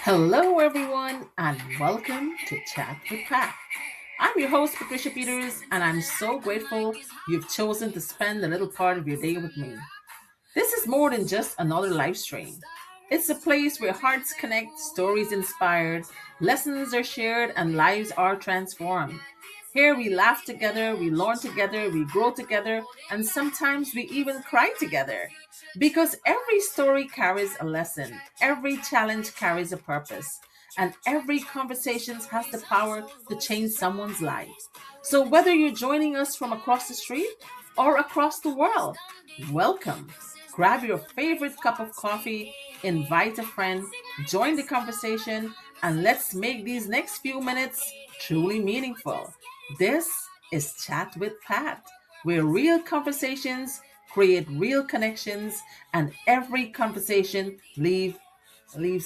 Hello, everyone, and welcome to Chat with Pat. I'm your host, Patricia Peters, and I'm so grateful you've chosen to spend a little part of your day with me. This is more than just another live stream. It's a place where hearts connect, stories inspired, lessons are shared, and lives are transformed. Here we laugh together, we learn together, we grow together, and sometimes we even cry together. Because every story carries a lesson, every challenge carries a purpose, and every conversation has the power to change someone's life. So whether you're joining us from across the street or across the world, welcome. Grab your favorite cup of coffee, invite a friend, join the conversation, and let's make these next few minutes truly meaningful. This is Chat with Pat, where real conversations create real connections, and every conversation leaves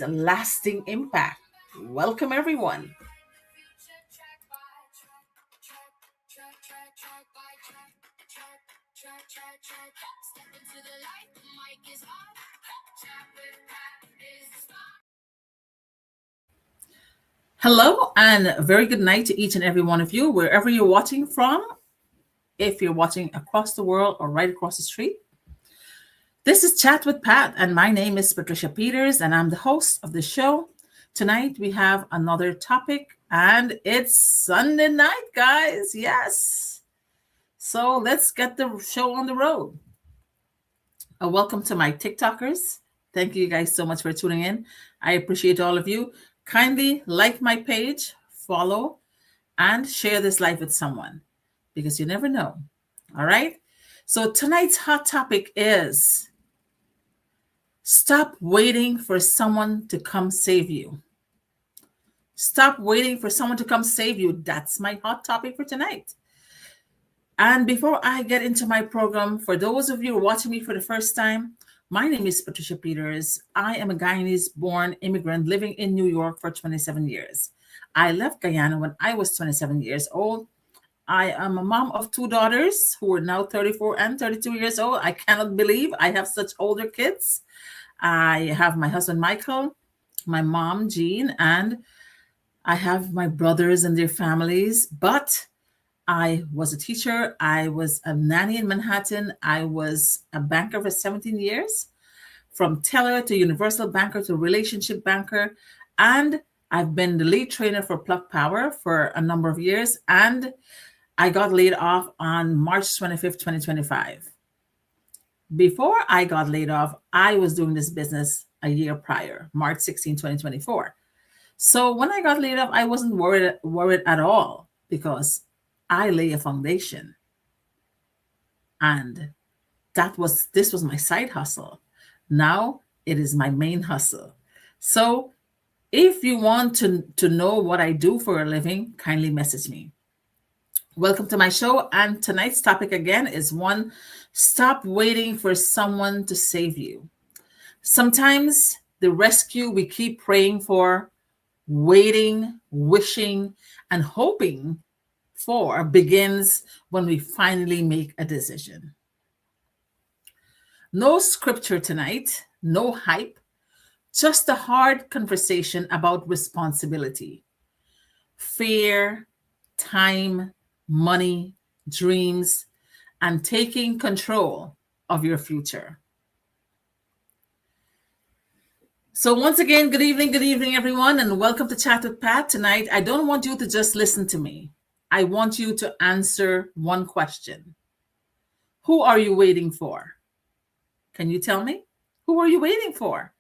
a lasting impact. Welcome, everyone. Hello, and a very good night to each and every one of you, wherever you're watching from. If you're watching across the world or right across the street, this is Chat with Pat, and my name is Patricia Peters, and I'm the host of the show. Tonight, we have another topic, and it's Sunday night, guys. Yes. So let's get the show on the road. Welcome to my TikTokers. Thank you guys so much for tuning in. I appreciate all of you. Kindly like my page, follow, and share this live with someone because you never know. All right. So tonight's hot topic is stop waiting for someone to come save you. Stop waiting for someone to come save you. That's my hot topic for tonight. And before I get into my program, for those of you watching me for the first time, my name is Patricia Peters. I am a Guyanese born immigrant living in New York for 27 years. I left Guyana when I was 27 years old. I am a mom of two daughters who are now 34 and 32 years old. I cannot believe I have such older kids. I have my husband, Michael, my mom, Jean, and I have my brothers and their families. But I was a teacher. I was a nanny in Manhattan. I was a banker for 17 years, from teller to universal banker to relationship banker. And I've been the lead trainer for Plug Power for a number of years. And I got laid off on March 25th, 2025. Before I got laid off, I was doing this business a year prior, March 16, 2024. So when I got laid off, I wasn't worried at all because I lay a foundation, and this was my side hustle. Now it is my main hustle. So if you want to know what I do for a living, kindly message me. Welcome to my show. And tonight's topic again is one: stop waiting for someone to save you. Sometimes the rescue we keep praying for, waiting, wishing, and hoping for begins when we finally make a decision. No scripture tonight, no hype, just a hard conversation about responsibility, fear, time, money, dreams, and taking control of your future. So once again, good evening, everyone, and welcome to Chat with Pat. Tonight, I don't want you to just listen to me. I want you to answer one question. Who are you waiting for? Can you tell me? Who are you waiting for?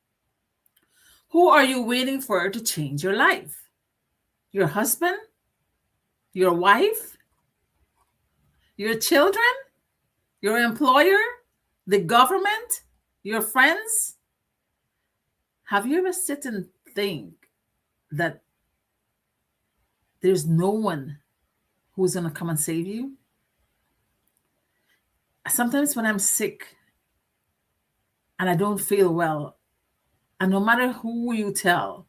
Who are you waiting for to change your life? Your husband? Your wife? Your children? Your employer? The government? Your friends? Have you ever sit and think that there's no one who's going to come and save you? Sometimes when I'm sick and I don't feel well, and no matter who you tell,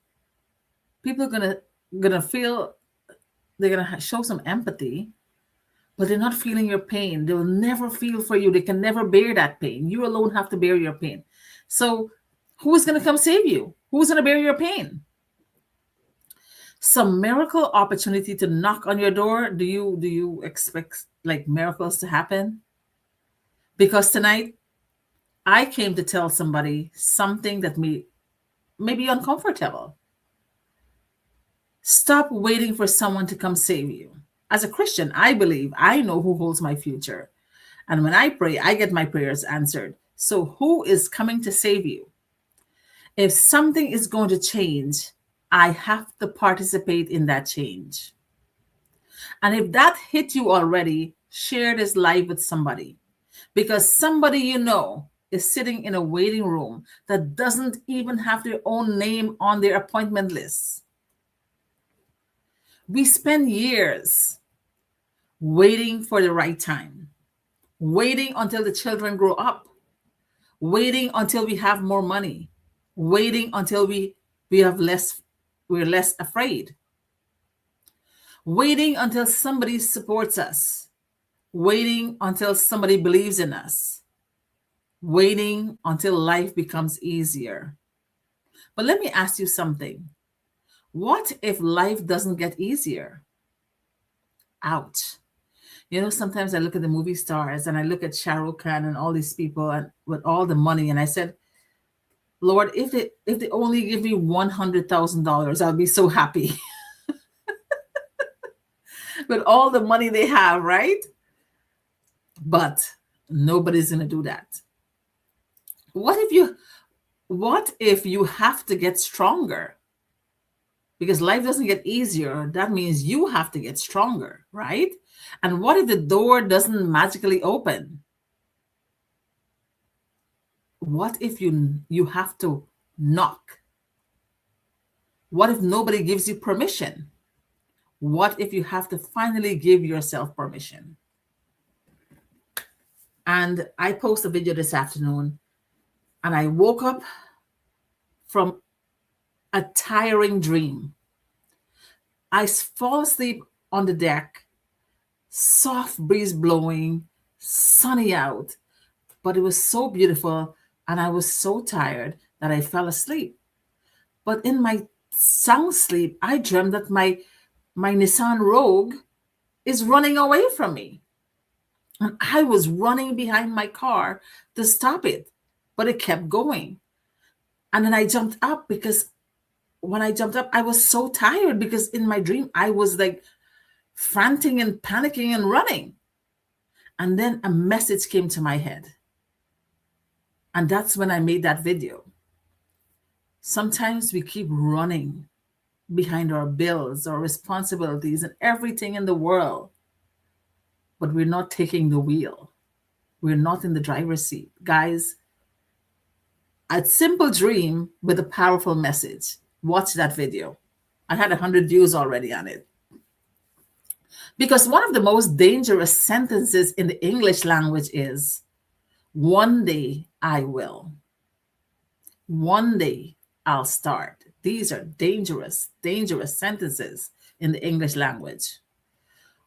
people are gonna feel, they're gonna show some empathy, but they're not feeling your pain. They'll never feel for you. They can never bear that pain. You alone have to bear your pain. So who is gonna come save you? Who's gonna bear your pain? some miracle opportunity to knock on your door, do you expect like miracles to happen? Because tonight I came to tell somebody something that may be uncomfortable. Stop waiting for someone to come save you. As a Christian, I believe I know who holds my future. And when I pray, I get my prayers answered. So who is coming to save you? If something is going to change, I have to participate in that change. And if that hit you already, share this live with somebody, because somebody you know is sitting in a waiting room that doesn't even have their own name on their appointment list. We spend years waiting for the right time, waiting until the children grow up, waiting until we have more money, waiting until we're less afraid, waiting until somebody supports us, waiting until somebody believes in us, waiting until life becomes easier. But let me ask you something. What if life doesn't get easier? Ouch. You know, sometimes I look at the movie stars and I look at Shah Rukh Khan and all these people and with all the money, and I said, Lord, if they only give me $100,000, I'll be so happy. With all the money they have, right? But nobody's gonna do that. What if you have to get stronger? Because life doesn't get easier. That means you have to get stronger, right? And what if the door doesn't magically open? What if you have to knock? What if nobody gives you permission? What if you have to finally give yourself permission? And I posted a video this afternoon, and I woke up from a tiring dream. I fall asleep on the deck, soft breeze blowing, sunny out, but it was so beautiful, and I was so tired that I fell asleep. But in my sound sleep, I dreamt that my Nissan Rogue is running away from me. And I was running behind my car to stop it, but it kept going. And then I jumped up, because when I jumped up, I was so tired, because in my dream, I was like frantic and panicking and running. And then a message came to my head. And that's when I made that video. Sometimes we keep running behind our bills, our responsibilities, and everything in the world, but we're not taking the wheel. We're not in the driver's seat. Guys, a simple dream with a powerful message. Watch that video. I had 100 views already on it. Because one of the most dangerous sentences in the English language is, one day I will. One day I'll start. These are dangerous, dangerous sentences in the English language.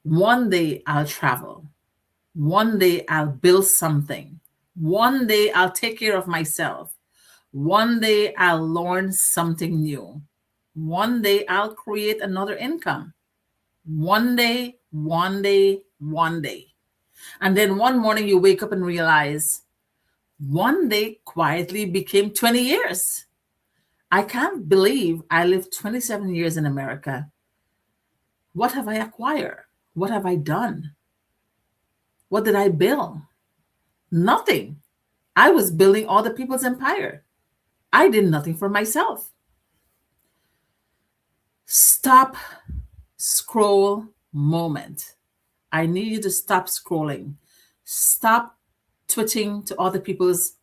One day I'll travel. One day I'll build something. One day I'll take care of myself. One day I'll learn something new. One day I'll create another income. One day, one day, one day. And then one morning you wake up and realize one day quietly became 20 years. I can't believe I lived 27 years in America. What have I acquired? What have I done? What did I build? Nothing. I was building other people's empire. I did nothing for myself. Stop scroll moment. I need you to stop scrolling. Stop twitching to other people's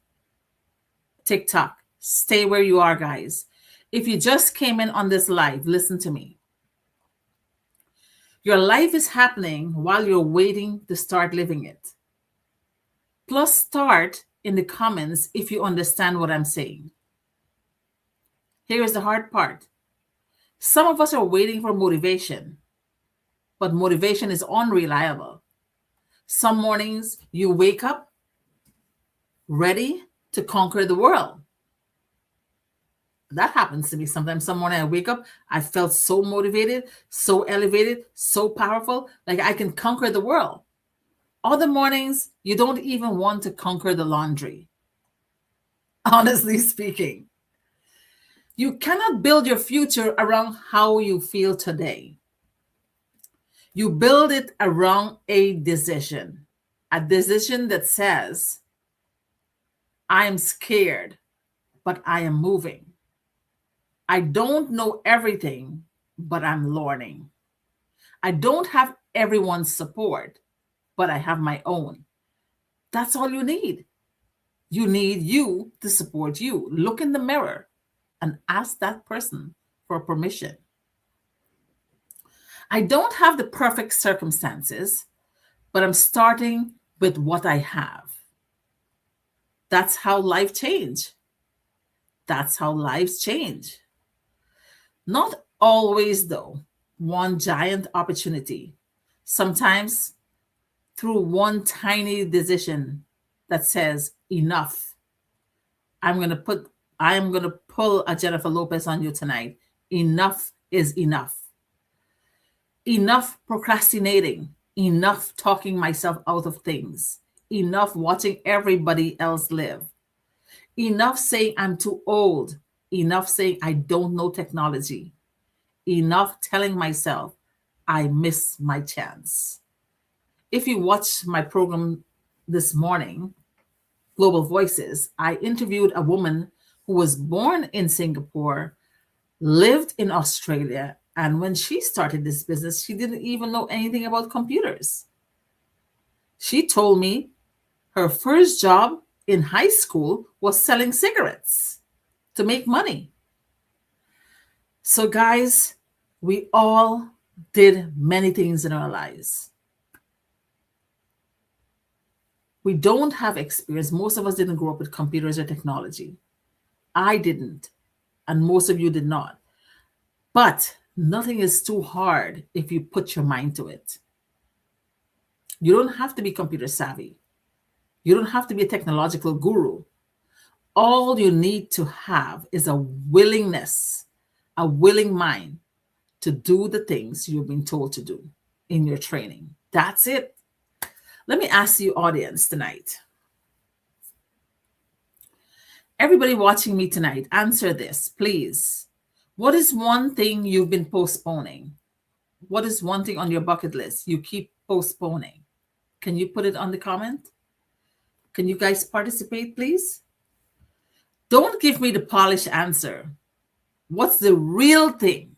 TikTok. Stay where you are, guys. If you just came in on this live, listen to me. Your life is happening while you're waiting to start living it. Plus, start in the comments if you understand what I'm saying. Here is the hard part. Some of us are waiting for motivation, but motivation is unreliable. Some mornings you wake up ready to conquer the world. That happens to me sometimes. Some morning I wake up, I felt so motivated, so elevated, so powerful, like I can conquer the world. Other mornings, you don't even want to conquer the laundry. Honestly speaking, you cannot build your future around how you feel today. You build it around a decision that says, I am scared, but I am moving. I don't know everything, but I'm learning. I don't have everyone's support, but I have my own. That's all you need. You need you to support you. Look in the mirror and ask that person for permission. I don't have the perfect circumstances, but I'm starting with what I have. That's how life change. That's how lives change. Not always, though, one giant opportunity. Sometimes through one tiny decision that says enough. I'm going to put I am going to pull a Jennifer Lopez on you tonight. Enough is enough. Enough procrastinating. Enough talking myself out of things. Enough watching everybody else live. Enough saying I'm too old. Enough saying I don't know technology. Enough telling myself I miss my chance. If you watch my program this morning, Global Voices, I interviewed a woman who was born in Singapore, lived in Australia, and when she started this business, she didn't even know anything about computers. She told me her first job in high school was selling cigarettes to make money. So, guys, we all did many things in our lives. We don't have experience. Most of us didn't grow up with computers or technology. I didn't, and most of you did not. But nothing is too hard if you put your mind to it. You don't have to be computer savvy. You don't have to be a technological guru. All you need to have is a willingness, a willing mind to do the things you've been told to do in your training. That's it. Let me ask you, audience, tonight. Everybody watching me tonight, answer this, please. What is one thing you've been postponing? What is one thing on your bucket list you keep postponing? Can you put it on the comment? Can you guys participate, please? Don't give me the polished answer. What's the real thing?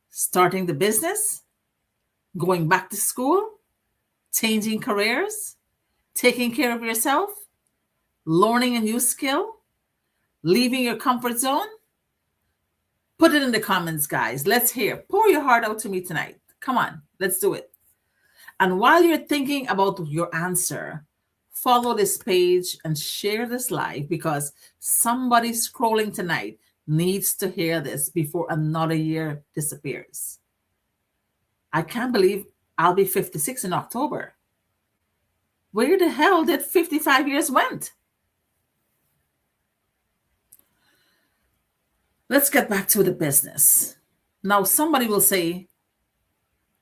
Starting the business? Going back to school? Changing careers? Taking care of yourself? Learning a new skill? Leaving your comfort zone? Put it in the comments, guys. Let's hear. Pour your heart out to me tonight. Come on, let's do it. And while you're thinking about your answer, follow this page and share this live because somebody scrolling tonight needs to hear this before another year disappears. I can't believe I'll be 56 in October. Where the hell did 55 years went? Let's get back to the business. Now, somebody will say,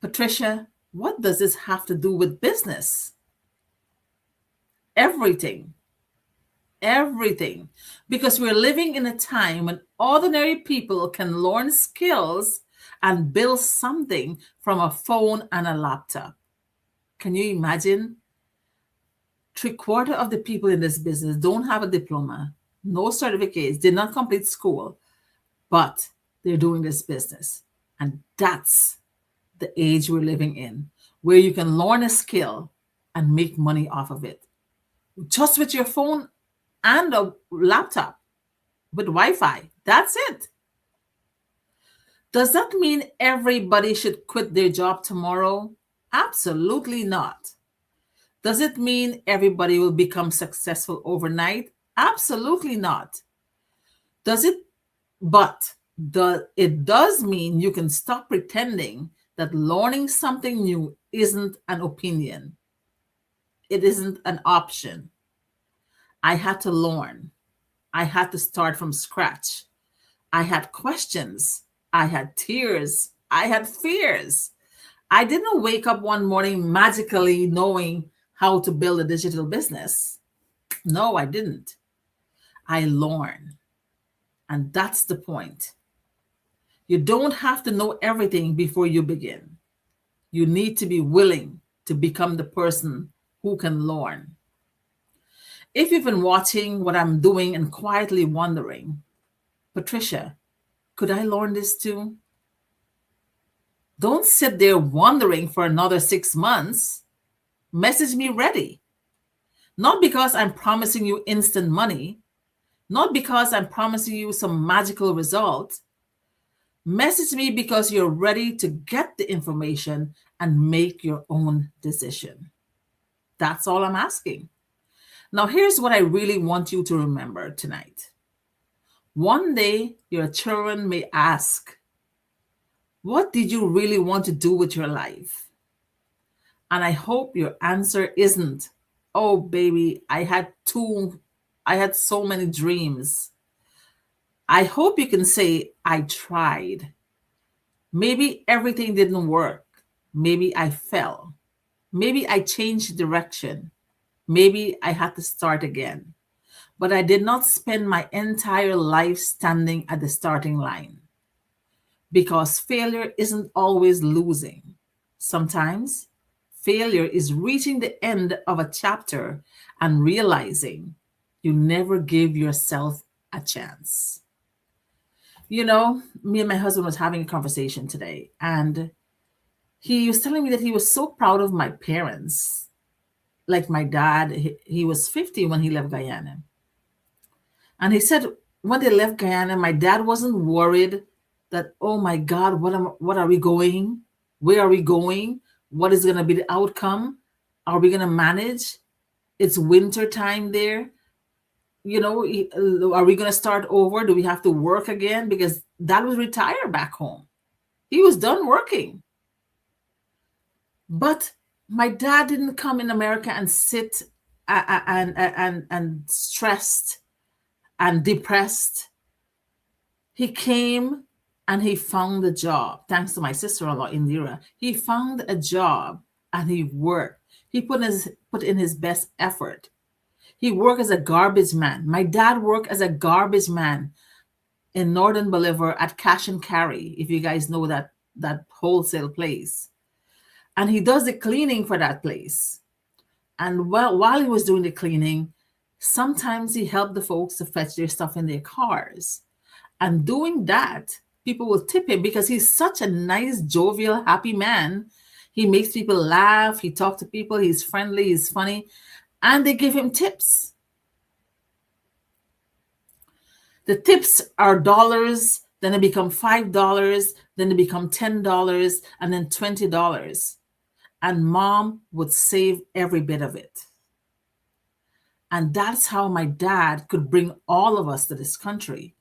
Patricia, what does this have to do with business? Everything. Everything. Because we're living in a time when ordinary people can learn skills and build something from a phone and a laptop. Can you imagine? 3/4 of the people in this business don't have a diploma, no certificates, did not complete school, but they're doing this business. And that's the age we're living in, where you can learn a skill and make money off of it. Just with your phone and a laptop with Wi-Fi. That's it. Does that mean everybody should quit their job tomorrow? Absolutely not. Does it mean everybody will become successful overnight? Absolutely not. Does it? But it does mean you can stop pretending that learning something new isn't an opinion. It isn't an option. I had to learn. I had to start from scratch. I had questions. I had tears. I had fears. I didn't wake up one morning magically knowing how to build a digital business. No, I didn't. I learned. And that's the point. You don't have to know everything before you begin. You need to be willing to become the person who can learn. If you've been watching what I'm doing and quietly wondering, Patricia, could I learn this too? Don't sit there wondering for another 6 months. Message me ready. Not because I'm promising you instant money, not because I'm promising you some magical result. Message me because you're ready to get the information and make your own decision. That's all I'm asking. Now, here's what I really want you to remember tonight. One day, your children may ask, what did you really want to do with your life? And I hope your answer isn't, oh, baby, I had so many dreams. I hope you can say, I tried. Maybe everything didn't work. Maybe I fell. Maybe I changed direction. Maybe I had to start again. But I did not spend my entire life standing at the starting line. Because failure isn't always losing. Sometimes failure is reaching the end of a chapter and realizing you never gave yourself a chance. You know, me and my husband was having a conversation today, and he was telling me that he was so proud of my parents. Like my dad, he was 50 when he left Guyana. And he said when they left Guyana, my dad wasn't worried that, oh my God, what are we going? Where are we going? What is going to be the outcome? Are we going to manage? It's winter time there. You know, are we going to start over? Do we have to work again? Because dad was retired back home. He was done working. But my dad didn't come in America and sit and stressed and depressed. He came and he found a job. Thanks to my sister-in-law, Indira. He found a job and he worked. He put in his best effort. He worked as a garbage man. My dad worked as a garbage man in Northern Bolivar at Cash and Carry, if you guys know that wholesale place. And he does the cleaning for that place. And while he was doing the cleaning, sometimes he helped the folks to fetch their stuff in their cars. And doing that, people will tip him because he's such a nice, jovial, happy man. He makes people laugh. He talks to people. He's friendly. He's funny. And they give him tips. The tips are dollars, then they become $5, then they become $10, and then $20. And mom would save every bit of it. And that's how my dad could bring all of us to this country.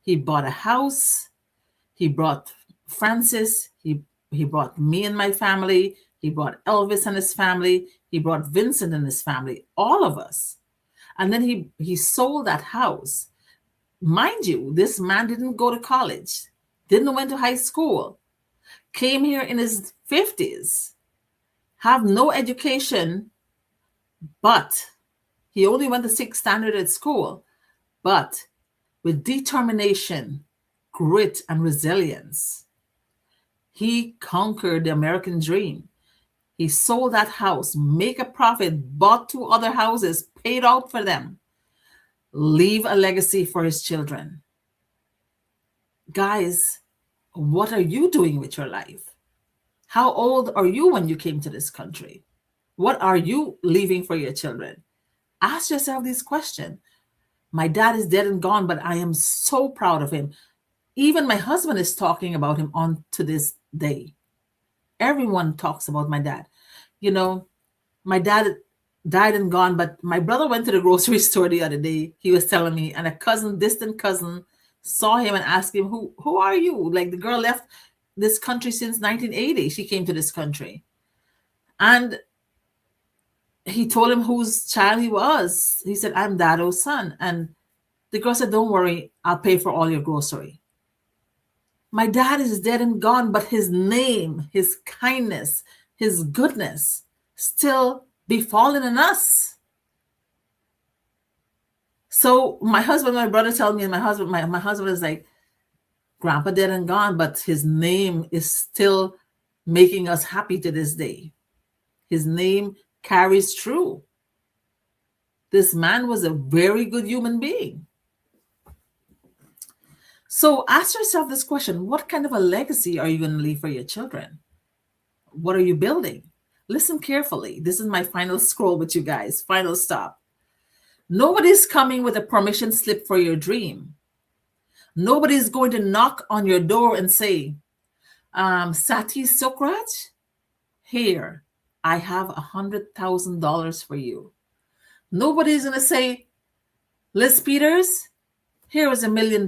He bought a house. He brought Francis. He brought me and my family. He brought Elvis and his family. He brought Vincent and his family, all of us. And then he sold that house. Mind you, this man didn't go to college, didn't went to high school, came here in his 50s, have no education, but he only went to 6th standard at school. But with determination, grit, and resilience, he conquered the American dream. He sold that house, make a profit, bought 2 other houses, paid out for them, leave a legacy for his children. Guys, what are you doing with your life? How old are you when you came to this country? What are you leaving for your children? Ask yourself these questions. My dad is dead and gone, but I am so proud of him. Even my husband is talking about him on to this day. Everyone talks about my dad. You know, my dad died and gone, but my brother went to the grocery store the other day. He was telling me, and a distant cousin, saw him and asked him, who are you? Like, the girl left this country since 1980. She came to this country. And he told him whose child he was. He said, I'm Dado's son. And the girl said, don't worry, I'll pay for all your grocery. My dad is dead and gone, but his name, his kindness, his goodness still befallen in us. So my husband, my brother tell me, and my husband is like, Grandpa dead and gone, but his name is still making us happy to this day. His name carries true. This man was a very good human being. So ask yourself this question: what kind of a legacy are you going to leave for your children? What are you building? Listen carefully. This is my final scroll with you guys. Final stop. Nobody's coming with a permission slip for your dream. Nobody's going to knock on your door and say, Sati Sokraj, here, I have $100,000 for you. Nobody's going to say, Liz Peters, here is $1 million.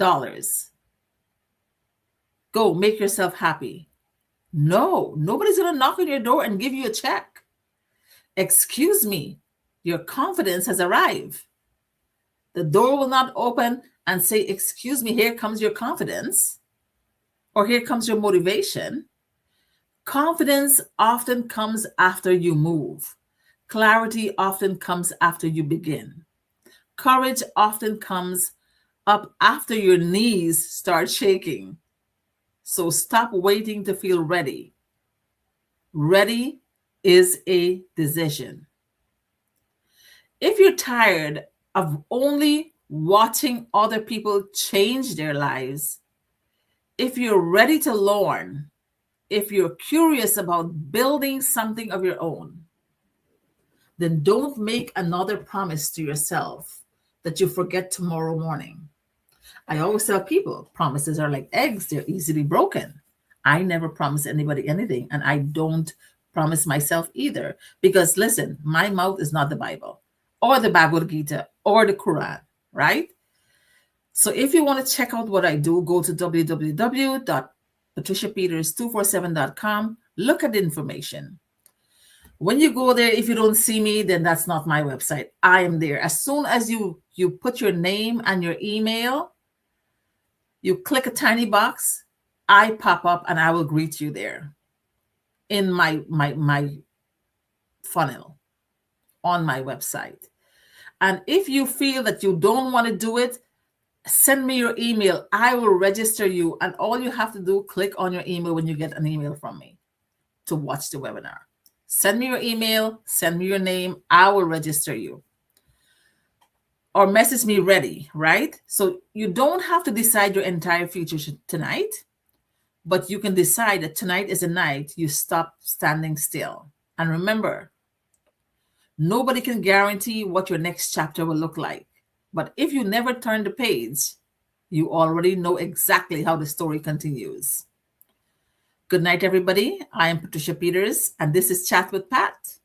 Go make yourself happy. No, nobody's going to knock on your door and give you a check. Excuse me, your confidence has arrived. The door will not open and say, excuse me, here comes your confidence, or here comes your motivation. Confidence often comes after you move. Clarity often comes after you begin. Courage often comes up after your knees start shaking. So stop waiting to feel ready. Ready is a decision. If you're tired of only watching other people change their lives, if you're ready to learn, if you're curious about building something of your own, then don't make another promise to yourself that you forget tomorrow morning. I always tell people, promises are like eggs, they're easily broken. I never promise anybody anything, and I don't promise myself either. Because listen, my mouth is not the Bible or the Bhagavad Gita or the Quran, right? So if you want to check out what I do, go to www.patriciapeters247.com. Look at the information. When you go there, if you don't see me, then that's not my website. I am there. As soon as you put your name and your email, you click a tiny box, I pop up and I will greet you there in my funnel on my website. And if you feel that you don't want to do it, send me your email. I will register you. And all you have to do, click on your email when you get an email from me to watch the webinar. Send me your email, send me your name. I will register you. Or message me ready, right? So you don't have to decide your entire future tonight, but you can decide that tonight is a night you stop standing still. And remember, nobody can guarantee what your next chapter will look like. But if you never turn the page, you already know exactly how the story continues. Good night, everybody. I am Patricia Peters, and this is Chat with Pat.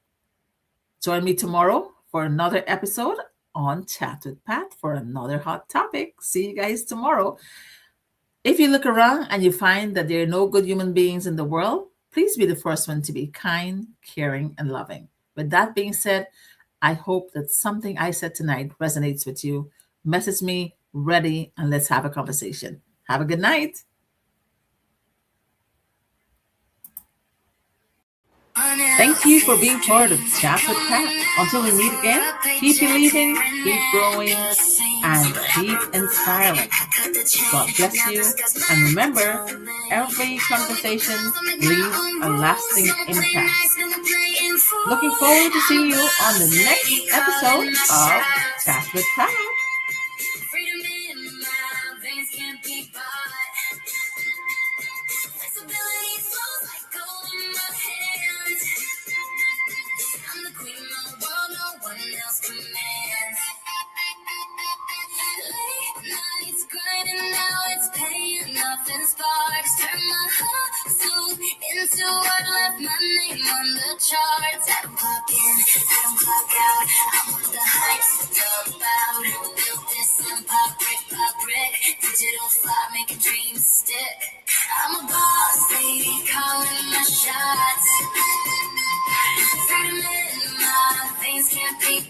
Join me tomorrow for another episode on Chat with Pat for another hot topic. See you guys tomorrow. If you look around and you find that there are no good human beings in the world, please be the first one to be kind, caring, and loving. With that being said, I hope that something I said tonight resonates with you. Message me, ready, and let's have a conversation. Have a good night. Thank you for being part of Chat with Pat. Until we meet again, keep believing, keep growing, and keep inspiring. God bless you. And remember, every conversation leaves a lasting impact. Looking forward to seeing you on the next episode of Chat with Pat. Sparks turn my hustle into what left my name on the charts. I don't clock in, I don't clock out. I'm what the hype's all about. Built this empire brick by brick. Digital fly, making dreams stick. I'm a boss lady calling my shots. Freedom in my veins can't be